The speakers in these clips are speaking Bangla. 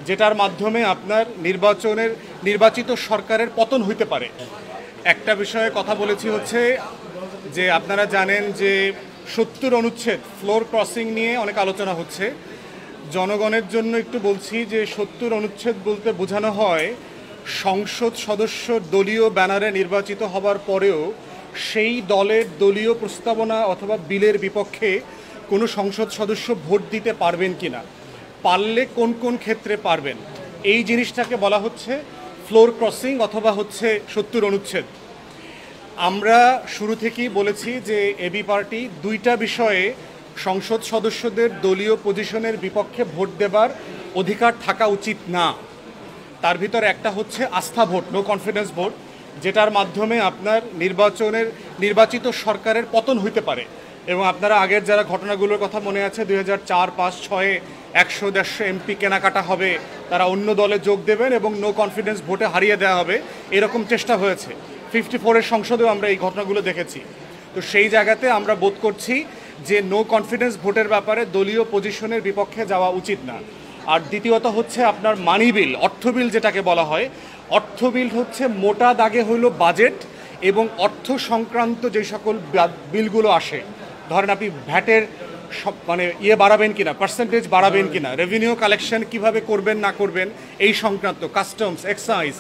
যেটার মাধ্যমে আপনার নির্বাচিত সরকারের পতন হইতে পারে। একটা বিষয়ে কথা বলেছি হচ্ছে যে আপনারা জানেন যে 70 অনুচ্ছেদ ফ্লোর ক্রসিং নিয়ে অনেক আলোচনা হচ্ছে। জনগণের জন্য একটু বলছি যে 70 অনুচ্ছেদ বলতে বোঝানো হয় সংসদ সদস্য দলীয় ব্যানারে নির্বাচিত হবার পরেও সেই দলের দলীয় প্রস্তাবনা অথবা বিলের বিপক্ষে কোনো সংসদ সদস্য ভোট দিতে পারবেন কিনা, পারলে কোন কোন ক্ষেত্রে পারবেন, এই জিনিসটাকে বলা হচ্ছে ফ্লোর ক্রসিং অথবা হচ্ছে 70 অনুচ্ছেদ। আমরা শুরু থেকেই বলেছি যে এবি পার্টি দুইটা বিষয়ে সংসদ সদস্যদের দলীয় পজিশনের বিপক্ষে ভোট দেবার অধিকার থাকা উচিত না। তার ভিতর একটা হচ্ছে আস্থা ভোট, নো কনফিডেন্স ভোট, যেটার মাধ্যমে আপনার নির্বাচিত সরকারের পতন হইতে পারে। এবং আপনারা আগের যারা ঘটনাগুলোর কথা মনে আছে, 2004, 5, 6 100-150 এমপি কেনাকাটা হবে, তারা অন্য দলে যোগ দেবেন এবং নো কনফিডেন্স ভোটে হারিয়ে দেওয়া হবে, এরকম চেষ্টা হয়েছে। 54-এর সংসদেও আমরা এই ঘটনাগুলো দেখেছি। তো সেই জায়গাতে আমরা বোধ করছি যে নো কনফিডেন্স ভোটের ব্যাপারে দলীয় পজিশনের বিপক্ষে যাওয়া উচিত না। আর দ্বিতীয়ত হচ্ছে আপনার মানি বিল, অর্থ বিল যেটাকে বলা হয়, অর্থ বিল হচ্ছে মোটা দাগে হইল বাজেট এবং অর্থ সংক্রান্ত যে সকল বিলগুলো আসে, ধরেন আপনি ভ্যাটের বাড়াবেন কিনা, পার্সেন্টেজ বাড়াবেন কিনা, রেভিনিউ কালেকশন কিভাবে করবেন না করবেন এই সংক্রান্ত, কাস্টমস, এক্সাইজ,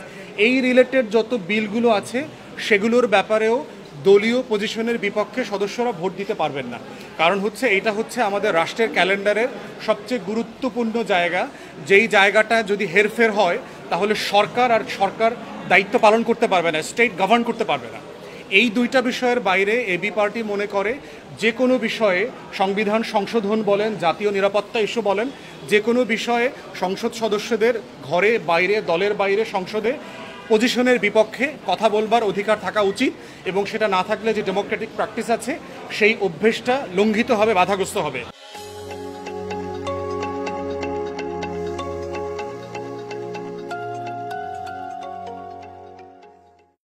এই রিলেটেড যত বিলগুলো আছে সেগুলোর ব্যাপারেও দলীয় পজিশনের বিপক্ষে সদস্যরা ভোট দিতে পারবেন না। কারণ হচ্ছে এটা হচ্ছে আমাদের রাষ্ট্রের ক্যালেন্ডারের সবচেয়ে গুরুত্বপূর্ণ জায়গা, যেই জায়গাটা যদি হেরফের হয় তাহলে সরকার দায়িত্ব পালন করতে পারবে না, স্টেট গভর্ন করতে পারবে না। এই দুইটা বিষয়ের বাইরে এবি পার্টি মনে করে যে কোনো বিষয়ে সংবিধান সংশোধন বলেন, জাতীয় নিরাপত্তা ইস্যু বলেন, যে কোনো বিষয়ে সংসদ সদস্যদের ঘরে বাইরে, দলের বাইরে, সংসদে পজিশনের বিপক্ষে কথা বলবার অধিকার থাকা উচিত এবং সেটা না থাকলে যে ডেমোক্রেটিক প্র্যাকটিস আছে সেই অভ্যেসটা লঙ্ঘিত হবে, বাধাগ্রস্ত হবে।